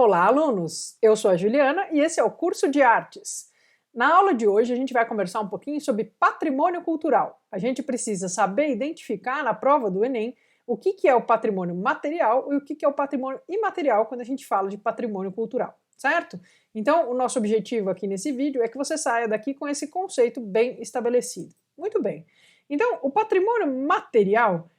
Olá, alunos! Eu sou a Juliana e esse é o Curso de Artes. Na aula de hoje a gente vai conversar um pouquinho sobre patrimônio cultural. A gente precisa saber identificar na prova do Enem o que é o patrimônio material e o que é o patrimônio imaterial quando a gente fala de patrimônio cultural, certo? Então, o nosso objetivo aqui nesse vídeo é que você saia daqui com esse conceito bem estabelecido. Muito bem. Então, o patrimônio material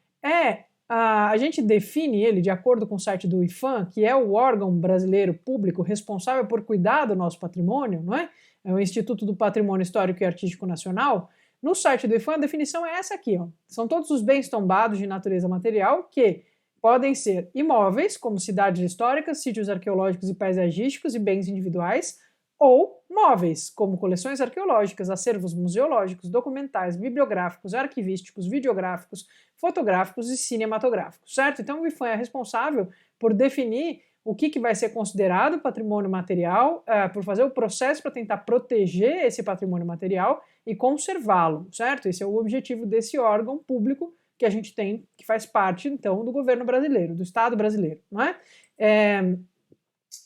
a gente define ele de acordo com o site do IPHAN, que é o órgão brasileiro público responsável por cuidar do nosso patrimônio, não é? É o Instituto do Patrimônio Histórico e Artístico Nacional. No site do IPHAN, a definição é essa aqui, ó. São todos os bens tombados de natureza material que podem ser imóveis, como cidades históricas, sítios arqueológicos e paisagísticos e bens individuais, ou móveis, como coleções arqueológicas, acervos museológicos, documentais, bibliográficos, arquivísticos, videográficos, fotográficos e cinematográficos, certo? Então o IPHAN é responsável por definir o que vai ser considerado patrimônio material, por fazer o processo para tentar proteger esse patrimônio material e conservá-lo, certo? Esse é o objetivo desse órgão público que a gente tem, que faz parte, então, do governo brasileiro, do Estado brasileiro, não é?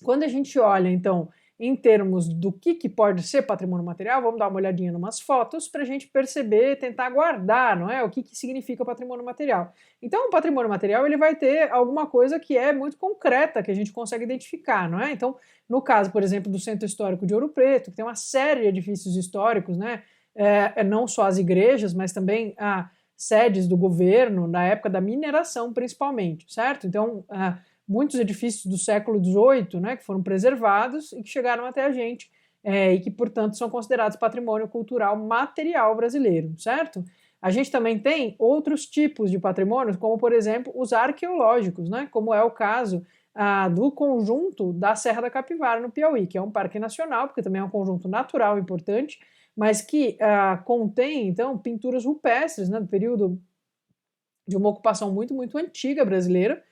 Quando a gente olha, então, em termos do que pode ser patrimônio material, vamos dar uma olhadinha em umas fotos para a gente perceber, tentar guardar, não é? O que significa patrimônio material. Então, o patrimônio material ele vai ter alguma coisa que é muito concreta, que a gente consegue identificar, não é? Então, no caso, por exemplo, do Centro Histórico de Ouro Preto, que tem uma série de edifícios históricos, né? Não só as igrejas, mas também sedes do governo, na época da mineração, principalmente, certo? Então, muitos edifícios do século XVIII, né, que foram preservados e que chegaram até a gente e que, portanto, são considerados patrimônio cultural material brasileiro, certo? A gente também tem outros tipos de patrimônios, como, por exemplo, os arqueológicos, né, como é o caso do conjunto da Serra da Capivara, no Piauí, que é um parque nacional, porque também é um conjunto natural importante, mas que contém, então, pinturas rupestres, né, do período de uma ocupação muito, muito antiga brasileira,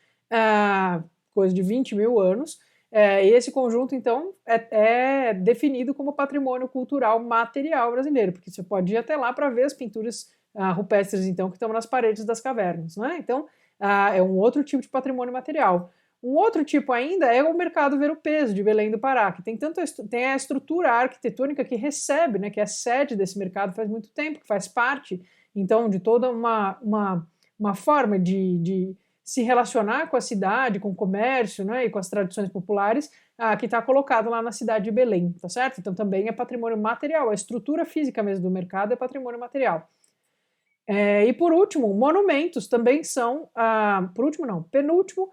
coisa de 20 mil anos, e esse conjunto, então, é definido como patrimônio cultural material brasileiro, porque você pode ir até lá para ver as pinturas rupestres, então, que estão nas paredes das cavernas, né? Então, é um outro tipo de patrimônio material. Um outro tipo ainda é o Mercado Ver-o-Peso, de Belém do Pará, que tem a estrutura arquitetônica que recebe, né, que é sede desse mercado faz muito tempo, que faz parte, então, de toda uma forma de se relacionar com a cidade, com o comércio, né, e com as tradições populares, que está colocado lá na cidade de Belém, tá certo? Então também é patrimônio material, a estrutura física mesmo do mercado é patrimônio material. E por último, monumentos também são, penúltimo,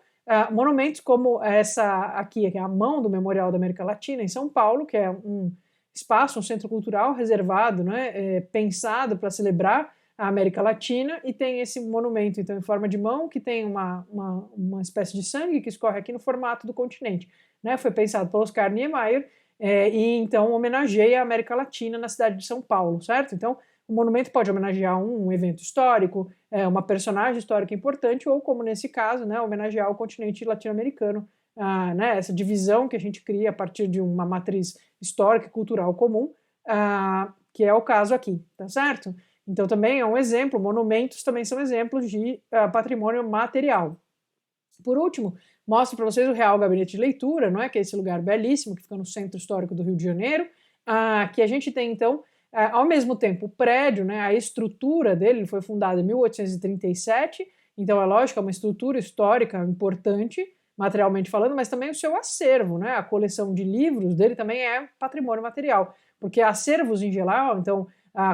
monumentos como essa aqui, que é a mão do Memorial da América Latina, em São Paulo, que é um espaço, um centro cultural reservado, né, pensado para celebrar a América Latina, e tem esse monumento, então, em forma de mão, que tem uma espécie de sangue que escorre aqui no formato do continente. Né? Foi pensado pelo Oscar Niemeyer, e então homenageia a América Latina na cidade de São Paulo, certo? Então, o monumento pode homenagear um evento histórico, uma personagem histórica importante, ou, como nesse caso, né, homenagear o continente latino-americano, né, essa divisão que a gente cria a partir de uma matriz histórica e cultural comum, que é o caso aqui, tá certo? Então também é um exemplo, monumentos também são exemplos de patrimônio material. Por último, mostro para vocês o Real Gabinete de Leitura, não é? Que é esse lugar belíssimo que fica no Centro Histórico do Rio de Janeiro, que a gente tem então, ao mesmo tempo, o prédio, né, a estrutura dele foi fundada em 1837, então é lógico, é uma estrutura histórica importante, materialmente falando, mas também o seu acervo, né? A coleção de livros dele também é patrimônio material, porque acervos em geral, então,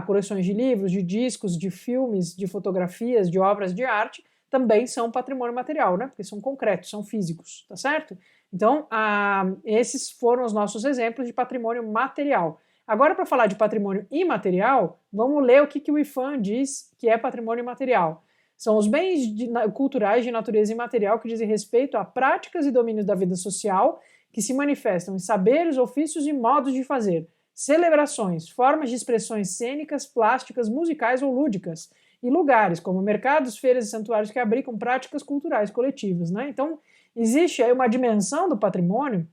coleções de livros, de discos, de filmes, de fotografias, de obras de arte, também são patrimônio material, né? Porque são concretos, são físicos, tá certo? Então, esses foram os nossos exemplos de patrimônio material. Agora, para falar de patrimônio imaterial, vamos ler o que o IPHAN diz que é patrimônio imaterial. São os bens culturais de natureza imaterial que dizem respeito a práticas e domínios da vida social que se manifestam em saberes, ofícios e modos de fazer, celebrações, formas de expressões cênicas, plásticas, musicais ou lúdicas, e lugares como mercados, feiras e santuários que abrigam práticas culturais coletivas, né? Então, existe aí uma dimensão do patrimônio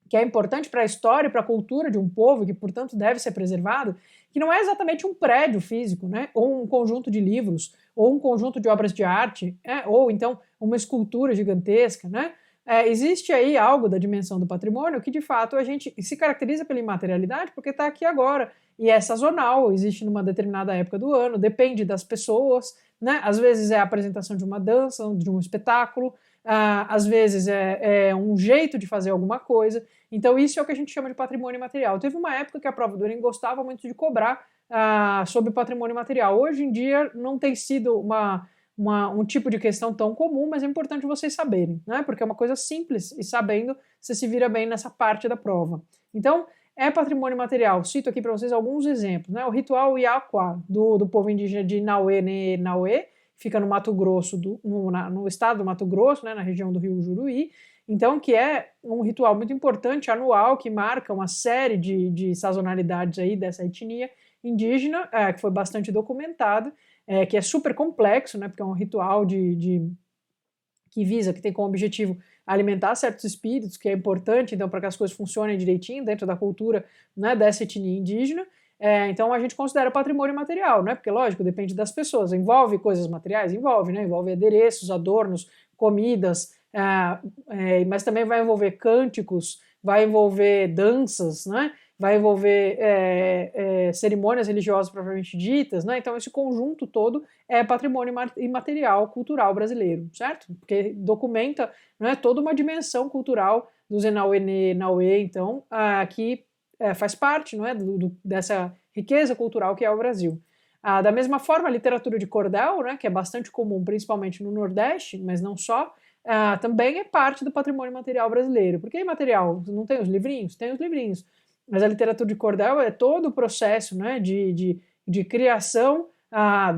que é importante para a história e para a cultura de um povo, que, portanto, deve ser preservado, que não é exatamente um prédio físico, né? Ou um conjunto de livros, ou um conjunto de obras de arte, ou então uma escultura gigantesca, né? existe aí algo da dimensão do patrimônio que, de fato, a gente se caracteriza pela imaterialidade porque está aqui agora, e é sazonal, existe numa determinada época do ano, depende das pessoas, né? Às vezes é a apresentação de uma dança, de um espetáculo, às vezes é um jeito de fazer alguma coisa. Então isso é o que a gente chama de patrimônio imaterial. Teve uma época que a prova do Enem gostava muito de cobrar sobre patrimônio imaterial. Hoje em dia não tem sido um tipo de questão tão comum, mas é importante vocês saberem, né? Porque é uma coisa simples e sabendo você se vira bem nessa parte da prova. Então, é patrimônio material. Cito aqui para vocês alguns exemplos, né? O ritual Iaqua, do povo indígena de Nauê, Nauê, fica no Mato Grosso, no estado do Mato Grosso, né? Na região do Rio Juruí. Então, que é um ritual muito importante, anual, que marca uma série de sazonalidades aí dessa etnia indígena, que foi bastante documentado, que é super complexo, né? Porque é um ritual que visa, que tem como objetivo alimentar certos espíritos, que é importante, então, para que as coisas funcionem direitinho dentro da cultura, né, dessa etnia indígena. Então, a gente considera patrimônio material, né? Porque, lógico, depende das pessoas. Envolve coisas materiais? Envolve, né? Envolve adereços, adornos, comidas, mas também vai envolver cânticos, vai envolver danças, né? Vai envolver cerimônias religiosas propriamente ditas, né? Então, esse conjunto todo é patrimônio imaterial cultural brasileiro, certo? Porque documenta, né, toda uma dimensão cultural do Zenauê, Nauê, então, que faz parte, não é, dessa riqueza cultural que é o Brasil. Da mesma forma, a literatura de cordel, né, que é bastante comum, principalmente no Nordeste, mas não só, também é parte do patrimônio material brasileiro. Por que imaterial? Não tem os livrinhos? Tem os livrinhos. Mas a literatura de cordel é todo o processo, né, de criação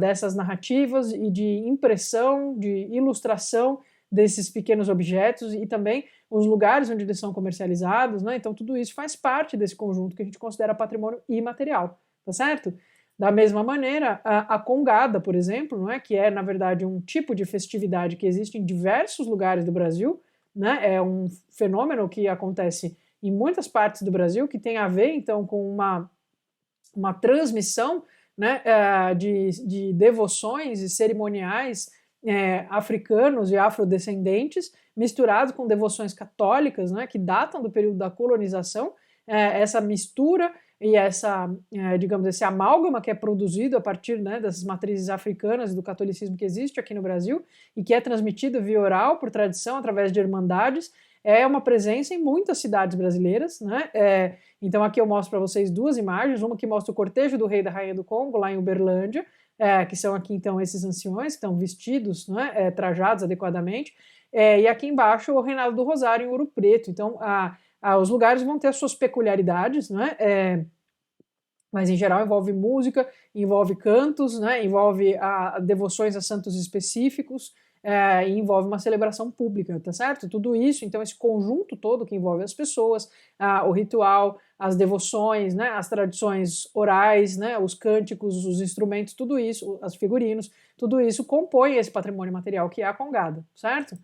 dessas narrativas e de impressão, de ilustração desses pequenos objetos e também os lugares onde eles são comercializados, né? Então tudo isso faz parte desse conjunto que a gente considera patrimônio imaterial, tá certo? Da mesma maneira, a congada, por exemplo, não é, que é na verdade um tipo de festividade que existe em diversos lugares do Brasil, né? É um fenômeno que acontece em muitas partes do Brasil que tem a ver então com uma transmissão, né, de devoções e cerimoniais africanos e afrodescendentes, misturados com devoções católicas, né, que datam do período da colonização. Essa mistura e digamos, esse amálgama que é produzido a partir, né, dessas matrizes africanas e do catolicismo que existe aqui no Brasil e que é transmitido via oral, por tradição, através de irmandades, é uma presença em muitas cidades brasileiras, né? Então aqui eu mostro para vocês duas imagens, uma que mostra o cortejo do rei e da rainha do Congo, lá em Uberlândia, que são aqui então esses anciões que estão vestidos, né, trajados adequadamente, e aqui embaixo o Reinado do Rosário em Ouro Preto. Então os lugares vão ter as suas peculiaridades, né? Mas em geral envolve música, envolve cantos, né? Envolve devoções a santos específicos, e envolve uma celebração pública, tá certo? Tudo isso, então esse conjunto todo que envolve as pessoas, o ritual, as devoções, né, as tradições orais, né, os cânticos, os instrumentos, tudo isso, os figurinos, tudo isso compõe esse patrimônio material que é a congada, certo?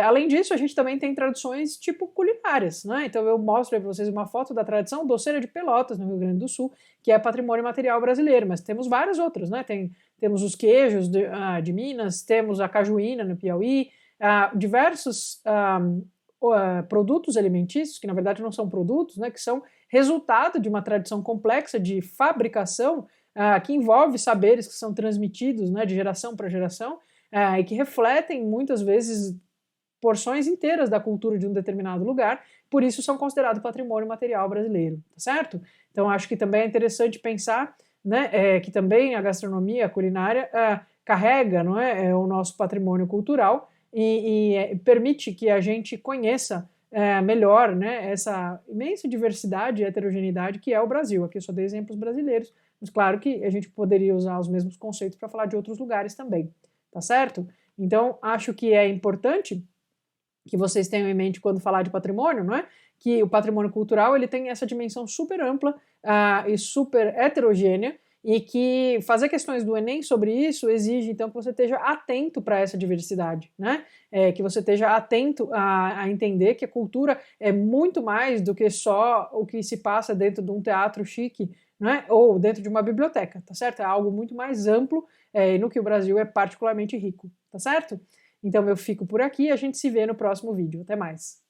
Além disso, a gente também tem tradições tipo culinárias, né? Então eu mostro para vocês uma foto da tradição doceira de Pelotas, no Rio Grande do Sul, que é patrimônio material brasileiro, mas temos várias outras, né? Temos os queijos de Minas, temos a cajuína no Piauí, diversos produtos alimentícios, que na verdade não são produtos, né? Que são resultado de uma tradição complexa de fabricação, que envolve saberes que são transmitidos, né, de geração para geração, e que refletem muitas vezes porções inteiras da cultura de um determinado lugar, por isso são considerados patrimônio material brasileiro, tá certo? Então acho que também é interessante pensar, né, que também a gastronomia, a culinária, carrega, não é, o nosso patrimônio cultural e permite que a gente conheça melhor, né, essa imensa diversidade e heterogeneidade que é o Brasil. Aqui eu só dei exemplos brasileiros, mas claro que a gente poderia usar os mesmos conceitos para falar de outros lugares também, tá certo? Então acho que é importante que vocês tenham em mente quando falar de patrimônio, não é? Que o patrimônio cultural ele tem essa dimensão super ampla e super heterogênea, e que fazer questões do Enem sobre isso exige, então, que você esteja atento para essa diversidade, né? Que você esteja atento a entender que a cultura é muito mais do que só o que se passa dentro de um teatro chique, né? Ou dentro de uma biblioteca, tá certo? É algo muito mais amplo, no que o Brasil é particularmente rico, tá certo? Então eu fico por aqui e a gente se vê no próximo vídeo. Até mais!